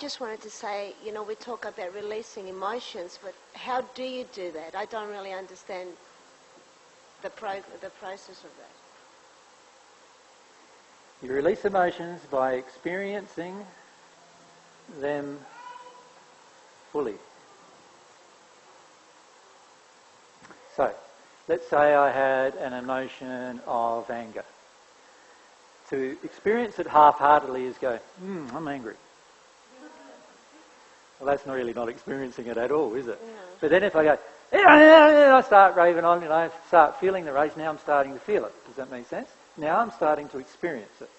just wanted to say, you know, we talk about releasing emotions, but how do you do that? I don't really understand the process of that. You release emotions by experiencing them fully. So, let's say I had an emotion of anger. To experience it half-heartedly is go, I'm angry. Well, that's not really not experiencing it at all, is it? No. But then if I go, I start raving on, I start feeling the rage, now I'm starting to feel it. Does that make sense? Now I'm starting to experience it.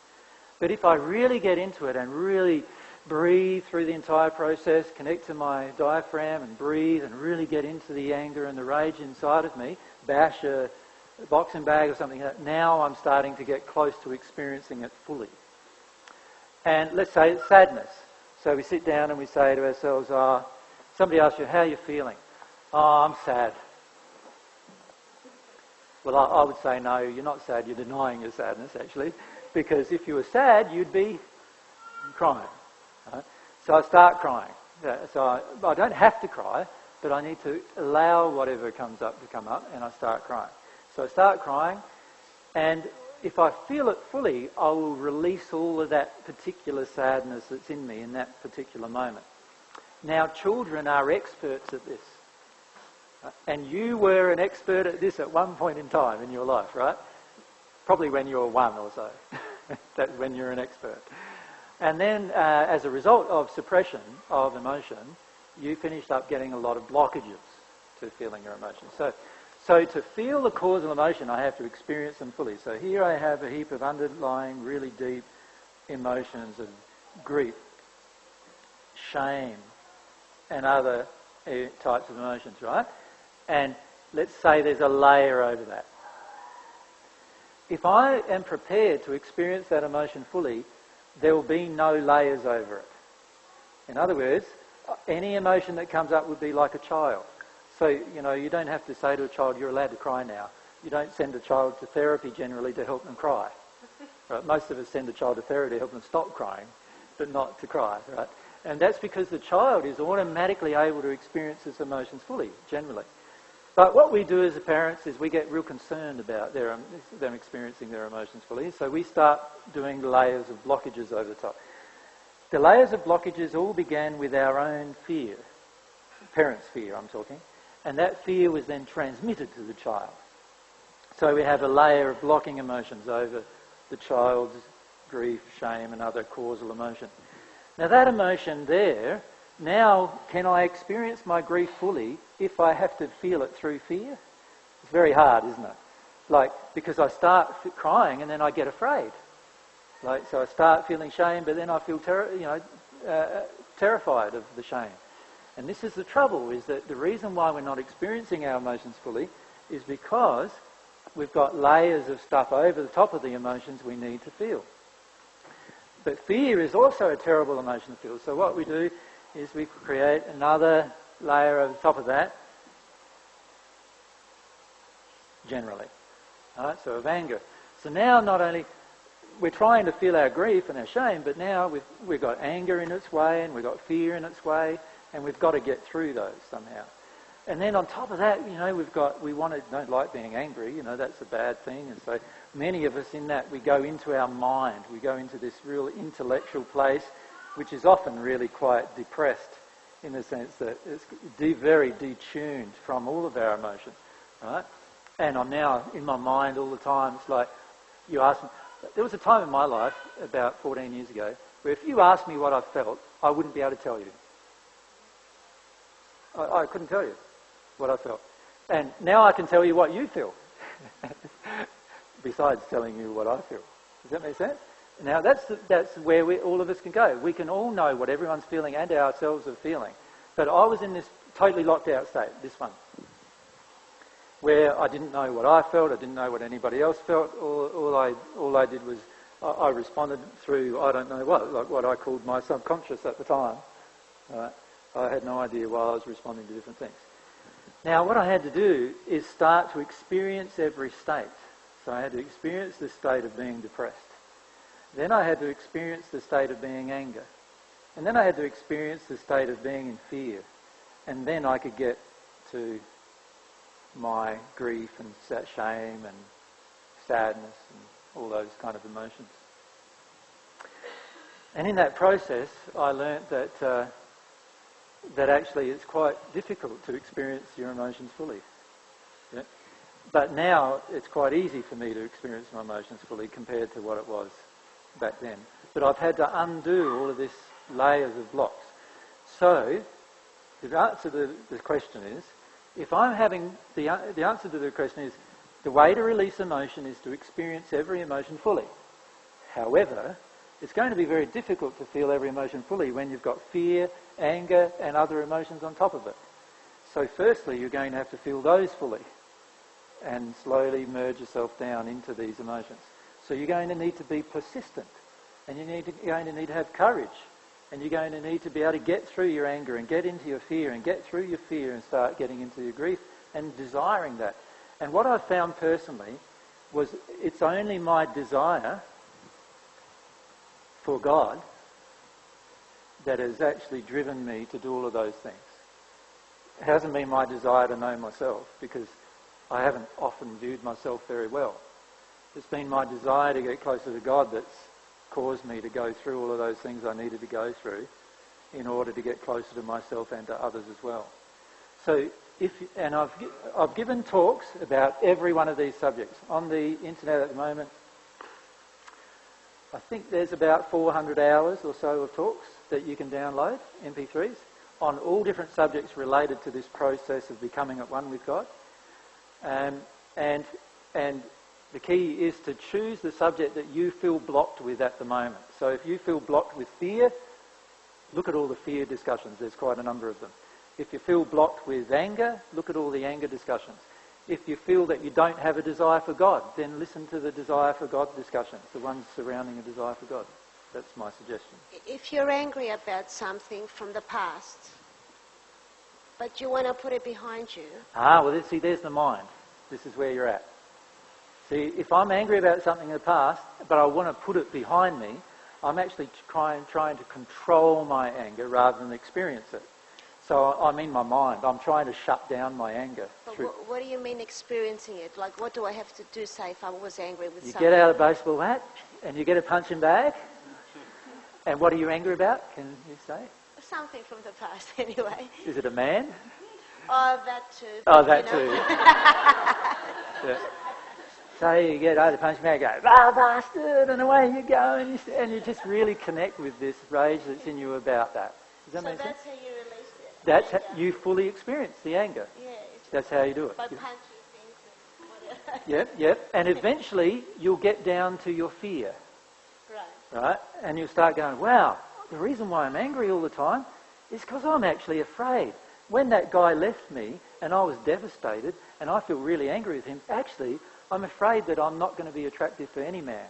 But if I really get into it and really breathe through the entire process, connect to my diaphragm and breathe and really get into the anger and the rage inside of me, bash a boxing bag or something like that, now I'm starting to get close to experiencing it fully. And let's say it's sadness. So we sit down and we say to ourselves, somebody asks you, how are you feeling? Oh, I'm sad. Well, I would say, no, you're not sad, you're denying your sadness, actually. Because if you were sad, you'd be crying. Right? So I start crying. So I don't have to cry, but I need to allow whatever comes up to come up, and I start crying. So I start crying, and if I feel it fully, I will release all of that particular sadness that's in me in that particular moment. Now, children are experts at this. And you were an expert at this at one point in time in your life, right? Probably when you were 1 or so. That's when you're an expert. And then, as a result of suppression of emotion, you finished up getting a lot of blockages to feeling your emotions. So to feel the causal emotion, I have to experience them fully. So here I have a heap of underlying, really deep emotions of grief, shame, and other types of emotions, right? And let's say there's a layer over that. If I am prepared to experience that emotion fully, there will be no layers over it. In other words, any emotion that comes up would be like a child. So, you know, you don't have to say to a child, you're allowed to cry now. You don't send a child to therapy generally to help them cry. Right? Most of us send a child to therapy to help them stop crying, but not to cry, right? And that's because the child is automatically able to experience its emotions fully, generally. But what we do as parents is we get real concerned about them experiencing their emotions fully, so we start doing layers of blockages over the top. The layers of blockages all began with our own fear, parents' fear I'm talking, and that fear was then transmitted to the child. So we have a layer of blocking emotions over the child's grief, shame and other causal emotion. Now that emotion there, now can I experience my grief fully if I have to feel it through fear? It's very hard, isn't it? Because I start crying and then I get afraid. So I start feeling shame, but then I feel terrified of the shame. And this is the trouble, is that the reason why we're not experiencing our emotions fully is because we've got layers of stuff over the top of the emotions we need to feel. But fear is also a terrible emotion to feel. So what we do is we create another layer over the top of that, generally. Right? So of anger. So now not only we're trying to feel our grief and our shame, but now we've got anger in its way and we've got fear in its way, and we've got to get through those somehow. And then on top of that, we don't like being angry, that's a bad thing. And so many of us in that, we go into our mind, we go into this real intellectual place, which is often really quite depressed in the sense that it's very detuned from all of our emotions, right? And I'm now in my mind all the time. It's like you ask me, there was a time in my life about 14 years ago where if you asked me what I felt, I wouldn't be able to tell you. I couldn't tell you what I felt. And now I can tell you what you feel, besides telling you what I feel. Does that make sense? Now that's where all of us can go. We can all know what everyone's feeling and ourselves are feeling. But I was in this totally locked out state, this one, where I didn't know what I felt, I didn't know what anybody else felt. All I did was I responded through I don't know what, like what I called my subconscious at the time. Right? I had no idea why I was responding to different things. Now what I had to do is start to experience every state. So I had to experience the state of being depressed. Then I had to experience the state of being anger. And then I had to experience the state of being in fear. And then I could get to my grief and shame and sadness and all those kind of emotions. And in that process, I learnt that that actually it's quite difficult to experience your emotions fully. Yeah? But now it's quite easy for me to experience my emotions fully compared to what it was back then. But I've had to undo all of this layers of blocks. So the answer to the question is, if I'm having the answer to the question is, the way to release emotion is to experience every emotion fully. However, it's going to be very difficult to feel every emotion fully when you've got fear, anger, and other emotions on top of it. So firstly, you're going to have to feel those fully and slowly merge yourself down into these emotions. So you're going to need to be persistent, and you're going to need to have courage, and you're going to need to be able to get through your anger and get into your fear and get through your fear and start getting into your grief and desiring that. And what I found personally was it's only my desire for God that has actually driven me to do all of those things. It hasn't been my desire to know myself, because I haven't often viewed myself very well. It's been my desire to get closer to God that's caused me to go through all of those things I needed to go through in order to get closer to myself and to others as well. So, I've given talks about every one of these subjects. On the internet at the moment, I think there's about 400 hours or so of talks that you can download, MP3s, on all different subjects related to this process of becoming at one with God. And the key is to choose the subject that you feel blocked with at the moment. So if you feel blocked with fear, look at all the fear discussions. There's quite a number of them. If you feel blocked with anger, look at all the anger discussions. If you feel that you don't have a desire for God, then listen to the desire for God discussions, the ones surrounding a desire for God. That's my suggestion. If you're angry about something from the past, but you want to put it behind you... See, there's the mind. This is where you're at. See, if I'm angry about something in the past, but I want to put it behind me, I'm actually trying to control my anger rather than experience it. So I'm in my mind. I'm trying to shut down my anger. But what do you mean experiencing it? Like, what do I have to do, say, if I was angry with something? You get out a baseball bat and you get a punching bag. And what are you angry about, can you say? Something from the past, anyway. Is it a man? Oh, that too. Oh, that too. Yeah. So you get out the punching bag, go, bastard, and away you go, and you just really connect with this rage that's in you about that. Does that make sense? So that's how you release it? That's how you fully experience the anger. Yeah. That's how you do it. By punching things and whatever. Yep. And eventually you'll get down to your fear. Right? And you'll start going, wow, the reason why I'm angry all the time is because I'm actually afraid. When that guy left me and I was devastated and I feel really angry with him, actually, I'm afraid that I'm not going to be attractive for any man.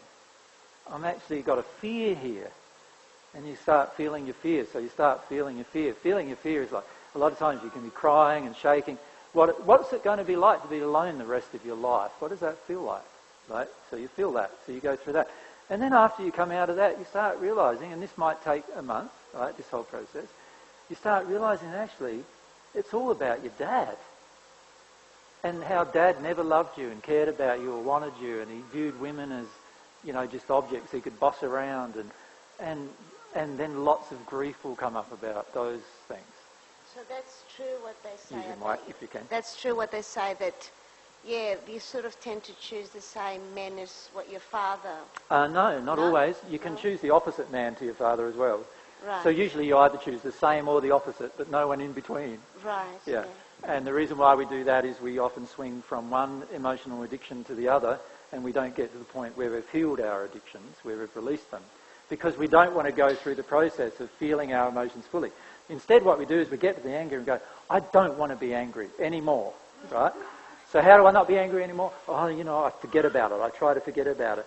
I'm actually got a fear here. And you start feeling your fear. So you start feeling your fear. Feeling your fear is like, a lot of times you can be crying and shaking. What's it going to be like to be alone the rest of your life? What does that feel like? Right? So you feel that. So you go through that. And then after you come out of that, you start realising, and this might take a month, right, this whole process, you start realising actually it's all about your dad. And how dad never loved you and cared about you or wanted you, and he viewed women as, just objects he could boss around, and then lots of grief will come up about those things. So that's true what they say. Use your mic if you can. That's true what they say, that, yeah, you sort of tend to choose the same men as what your father... No, not always. You can choose the opposite man to your father as well. Right. So usually you either choose the same or the opposite, but no one in between. Right. Yeah. And the reason why we do that is we often swing from one emotional addiction to the other, and we don't get to the point where we've healed our addictions, where we've released them, because we don't want to go through the process of feeling our emotions fully. Instead, what we do is we get to the anger and go, I don't want to be angry anymore, right? So how do I not be angry anymore? I forget about it. I try to forget about it.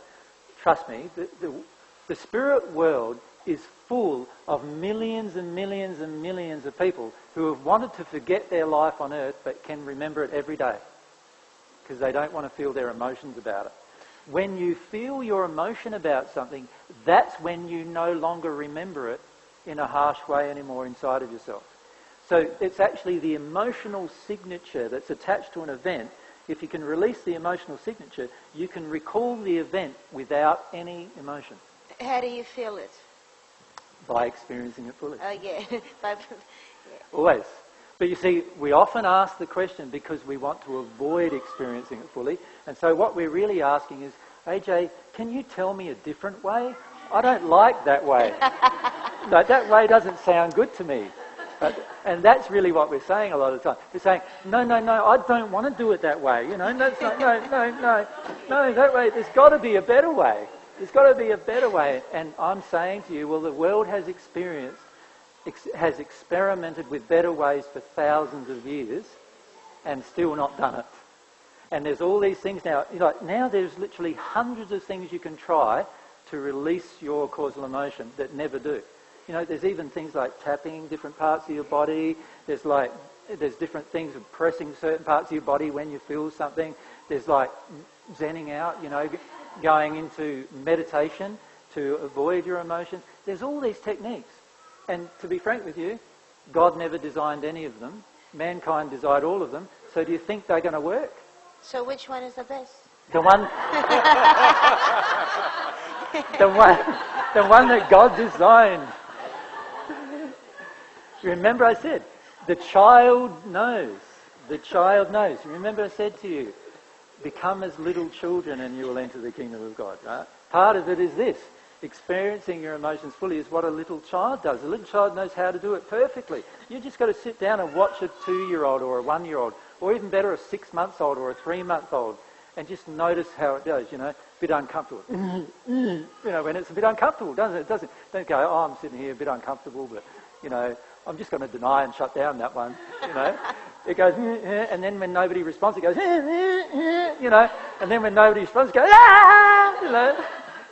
Trust me, the spirit world is full of millions and millions and millions of people who have wanted to forget their life on earth but can remember it every day because they don't want to feel their emotions about it. When you feel your emotion about something, that's when you no longer remember it in a harsh way anymore inside of yourself. So it's actually the emotional signature that's attached to an event. If you can release the emotional signature, you can recall the event without any emotion. How do you feel it? By experiencing it fully. Oh, yeah. Yeah. Always. But you see, we often ask the question because we want to avoid experiencing it fully. And so what we're really asking is, AJ, can you tell me a different way? I don't like that way. No, that way doesn't sound good to me. And that's really what we're saying a lot of the time. We're saying, no, I don't want to do it that way. No, that way, there's got to be a better way. There's got to be a better way. And I'm saying to you, well, the world has experimented with better ways for thousands of years and still not done it. And there's all these things now. Now there's literally hundreds of things you can try to release your causal emotion that never do. There's even things like tapping different parts of your body. There's different things of pressing certain parts of your body when you feel something. There's like zenning out, going into meditation to avoid your emotion. There's all these techniques. And to be frank with you, God never designed any of them. Mankind designed all of them. So do you think they're going to work? So which one is the best? The one that God designed. Remember I said, the child knows. The child knows. Remember I said to you, become as little children and you will enter the kingdom of God. Right? Part of it is this. Experiencing your emotions fully is what a little child does. A little child knows how to do it perfectly. You just got to sit down and watch a 2-year-old or a 1-year-old, or even better, a 6-month-old or a 3-month-old, and just notice how it goes, a bit uncomfortable. When it's a bit uncomfortable, doesn't it? Don't go, I'm sitting here a bit uncomfortable, but, I'm just going to deny and shut down that one, It goes, and then when nobody responds, it goes, and then when nobody responds, it goes,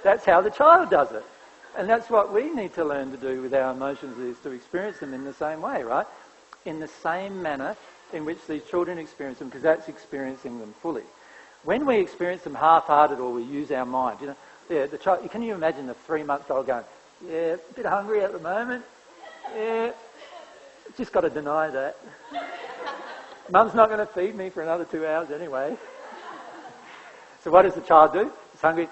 That's how the child does it. And that's what we need to learn to do with our emotions, is to experience them in the same way, right? In the same manner in which these children experience them, because that's experiencing them fully. When we experience them half-hearted or we use our mind, the child, can you imagine the 3-month-old going, yeah, a bit hungry at the moment, yeah, just got to deny that. Mum's not going to feed me for another 2 hours anyway. So what does the child do? It's hungry.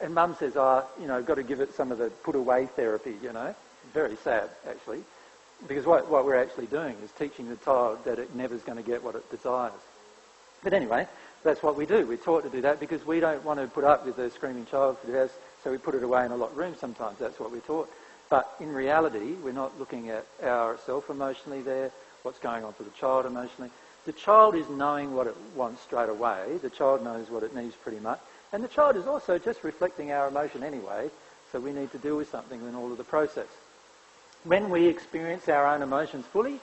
And Mum says, got to give it some of the put-away therapy, Very sad, actually. Because what we're actually doing is teaching the child that it never's going to get what it desires. But anyway, that's what we do. We're taught to do that because we don't want to put up with a screaming child for the house, so we put it away in a locked room sometimes. That's what we're taught. But in reality, we're not looking at ourself emotionally there, what's going on for the child emotionally. The child is knowing what it wants straight away. The child knows what it needs pretty much. And the child is also just reflecting our emotion anyway, so we need to deal with something in all of the process. When we experience our own emotions fully,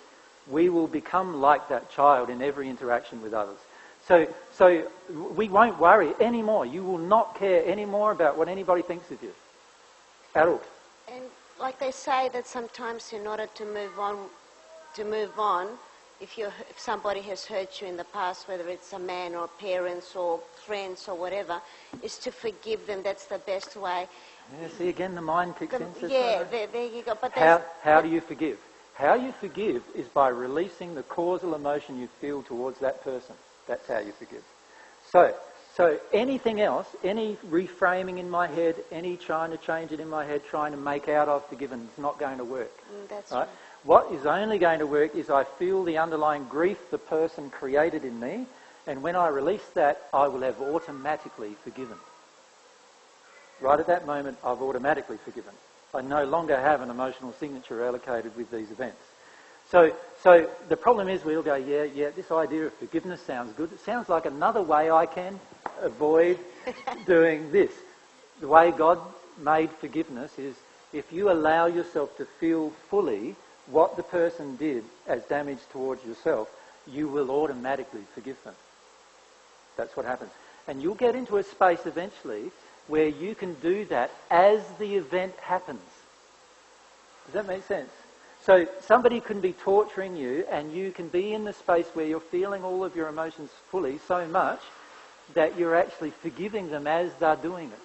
we will become like that child in every interaction with others. So we won't worry anymore. You will not care anymore about what anybody thinks of you. At all. And like they say that sometimes in order to move on, if somebody has hurt you in the past, whether it's a man or parents or friends or whatever, is to forgive them. That's the best way. Yeah, see, again, the mind kicks in. Yeah, there you go. But how do you forgive? How you forgive is by releasing the causal emotion you feel towards that person. That's how you forgive. So anything else, any reframing in my head, any trying to change it in my head, trying to make out I've forgiven, is not going to work. That's right. What is only going to work is I feel the underlying grief the person created in me, and when I release that, I will have automatically forgiven. Right at that moment, I've automatically forgiven. I no longer have an emotional signature allocated with these events. So the problem is we'll go, yeah, this idea of forgiveness sounds good. It sounds like another way I can avoid doing this. The way God made forgiveness is if you allow yourself to feel fully what the person did as damage towards yourself, you will automatically forgive them. That's what happens. And you'll get into a space eventually where you can do that as the event happens. Does that make sense? So somebody can be torturing you and you can be in the space where you're feeling all of your emotions fully so much that you're actually forgiving them as they're doing it.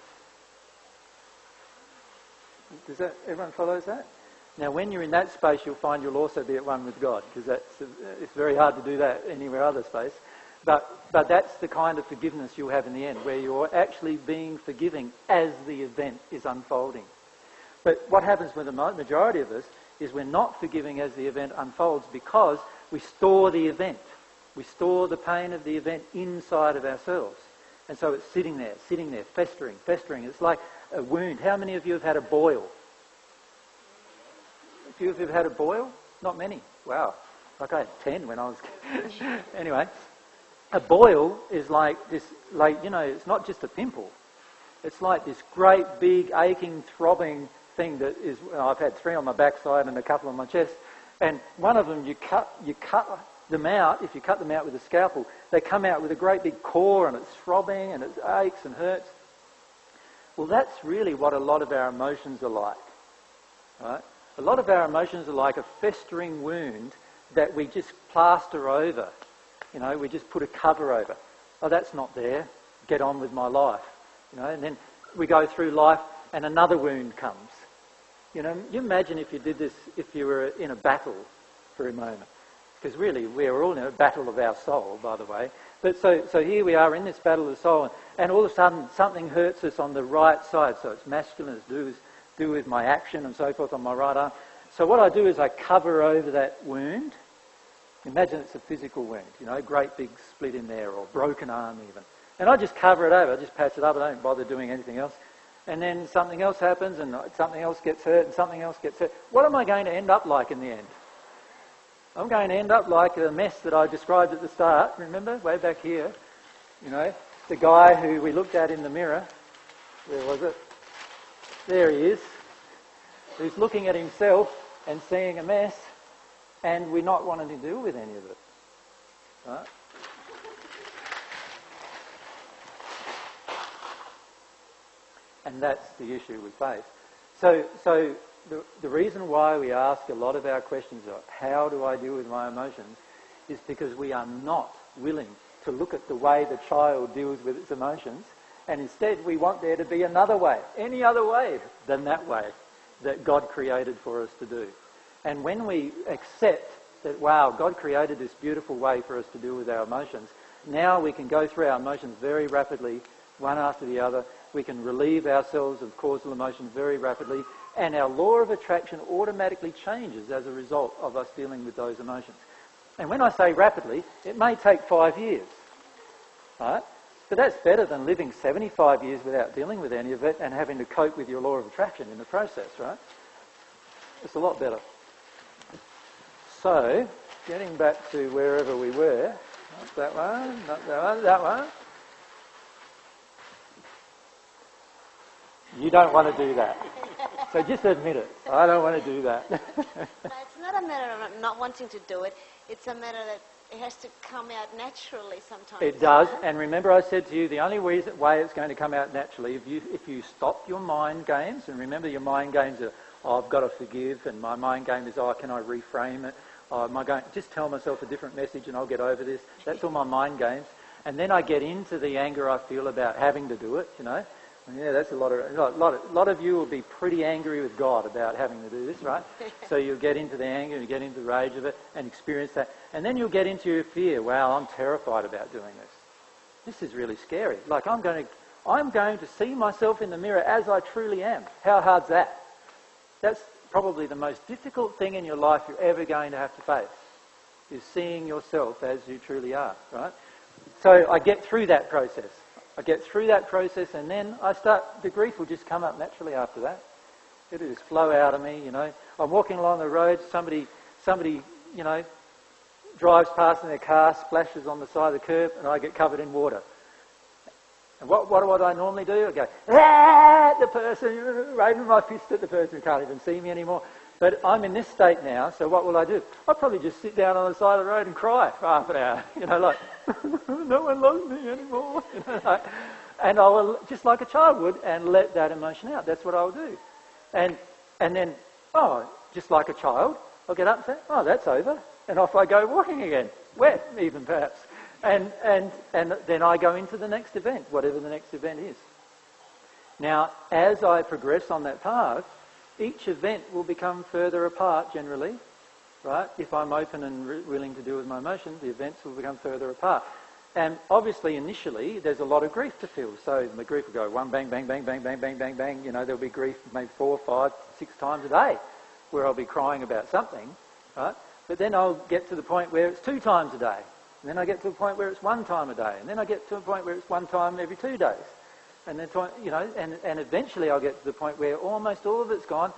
Does that, everyone follows that? Now, when you're in that space, you'll find you'll also be at one with God, because it's very hard to do that anywhere other space. But that's the kind of forgiveness you'll have in the end, where you're actually being forgiving as the event is unfolding. But what happens with the majority of us is we're not forgiving as the event unfolds because we store the event. We store the pain of the event inside of ourselves. And so it's sitting there, festering. It's like a wound. How many of you have had a boil? A few of you have had a boil? Not many. Wow. Like I had 10 when I was... Anyway, a boil is like this, it's not just a pimple. It's like this great, big, aching, throbbing thing that is... I've had 3 on my backside and a couple on my chest. And one of them, you cut them out. If you cut them out with a scalpel, they come out with a great big core, and it's throbbing and it aches and hurts. Well, that's really what a lot of our emotions are like. Right? A lot of our emotions are like a festering wound that we just plaster over. We just put a cover over. Oh, that's not there. Get on with my life. And then we go through life and another wound comes. You imagine if you did this, if you were in a battle for a moment. Because really, we're all in a battle of our soul, by the way. But so here we are in this battle of the soul, and all of a sudden something hurts us on the right side. So it's masculine, it's do with my action and so forth on my right arm. So what I do is I cover over that wound. Imagine it's a physical wound, great big split in there, or broken arm even. And I just cover it over, I just patch it up, I don't bother doing anything else. And then something else happens, and something else gets hurt, and something else gets hurt. What am I going to end up like in the end? I'm going to end up like the mess that I described at the start. Remember, way back here, the guy who we looked at in the mirror. Where was it? There he is. Who's looking at himself and seeing a mess, and we're not wanting to deal with any of it. Right? And that's the issue we face. So the reason why we ask a lot of our questions of how do I deal with my emotions is because we are not willing to look at the way the child deals with its emotions, and instead we want there to be another way, any other way than that way that God created for us to do. And when we accept that, wow, God created this beautiful way for us to deal with our emotions, now we can go through our emotions very rapidly, one after the other. We can relieve ourselves of causal emotions very rapidly, and our law of attraction automatically changes as a result of us dealing with those emotions. And when I say rapidly, it may take 5 years, right? But that's better than living 75 years without dealing with any of it and having to cope with your law of attraction in the process, right? It's a lot better. So, getting back to wherever we were, not that one, not that one, that one. You don't want to do that. So just admit it. I don't want to do that. No, it's not a matter of not wanting to do it. It's a matter that it has to come out naturally sometimes. It does. And remember I said to you, the only way it's going to come out naturally, if you stop your mind games, and remember your mind games are, I've got to forgive, and my mind game is, can I reframe it? Am I going just tell myself a different message and I'll get over this? That's all my mind games. And then I get into the anger I feel about having to do it, Yeah, that's a lot of you will be pretty angry with God about having to do this, right? So you'll get into the anger, you get into the rage of it and experience that. And then you'll get into your fear. Wow, I'm terrified about doing this. This is really scary. Like I'm going to see myself in the mirror as I truly am. How hard's that? That's probably the most difficult thing in your life you're ever going to have to face, is seeing yourself as you truly are, right? So I get through that process. And then the grief will just come up naturally after that. It'll just flow out of me, I'm walking along the road, somebody, drives past in their car, splashes on the side of the curb, and I get covered in water. And what do I normally do? I go, at the person, waving my fist at the person who can't even see me anymore. But I'm in this state now, so what will I do? I'll probably just sit down on the side of the road and cry for half an hour, like, no one loves me anymore. And I will, just like a child would, and let that emotion out. That's what I'll do. And then, just like a child, I'll get up and say, that's over. And off I go walking again, wet even perhaps. And then I go into the next event, whatever the next event is. Now, as I progress on that path, each event will become further apart generally, right? If I'm open and willing to deal with my emotions, the events will become further apart. And obviously, initially, there's a lot of grief to feel. So the grief will go one bang, bang, bang, bang, bang, bang, bang, bang. You know, there'll be grief maybe 4, 5, 6 times a day where I'll be crying about something, right? But then I'll get to the point where it's 2 times a day. And then I get to a point where it's 1 time a day. And then I get to a point where it's 1 time every 2 days. And then, you know, and eventually I'll get to the point where almost all of it's gone.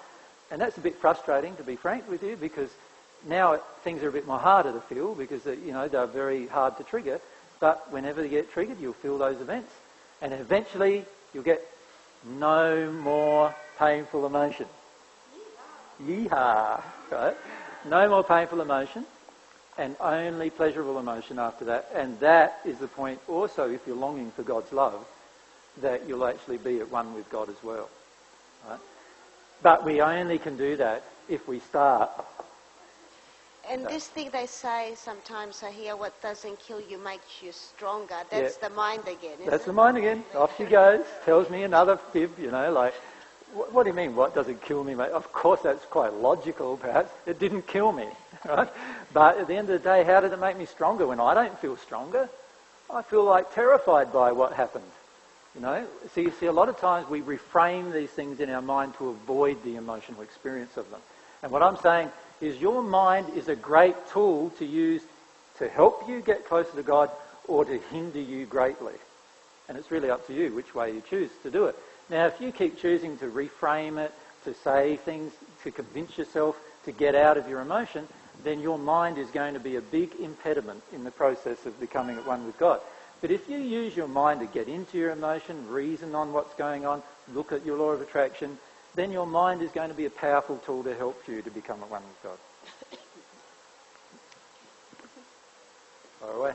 And that's a bit frustrating, to be frank with you, because now things are a bit more harder to feel because, you know, they're very hard to trigger. But whenever you get triggered, you'll feel those events. And eventually, you'll get no more painful emotion. Yeehaw! Right? No more painful emotion, and only pleasurable emotion after that. And that is the point also, if you're longing for God's love, that you'll actually be at one with God as well. Right? But we only can do that if we start. And this thing they say sometimes, I hear, what doesn't kill you makes you stronger. That's the mind again, isn't it? That's the mind again. Off she goes. Tells me another fib, you know, like, what do you mean, what doesn't kill me, mate? Of course, that's quite logical, perhaps. It didn't kill me, right? But at the end of the day, how did it make me stronger when I don't feel stronger? I feel like terrified by what happened, you know? So you see, a lot of times we reframe these things in our mind to avoid the emotional experience of them. And what I'm saying is your mind is a great tool to use to help you get closer to God or to hinder you greatly. And it's really up to you which way you choose to do it. Now, if you keep choosing to reframe it, to say things, to convince yourself to get out of your emotion, then your mind is going to be a big impediment in the process of becoming at one with God. But if you use your mind to get into your emotion, reason on what's going on, look at your law of attraction, then your mind is going to be a powerful tool to help you to become at one with God. Far away.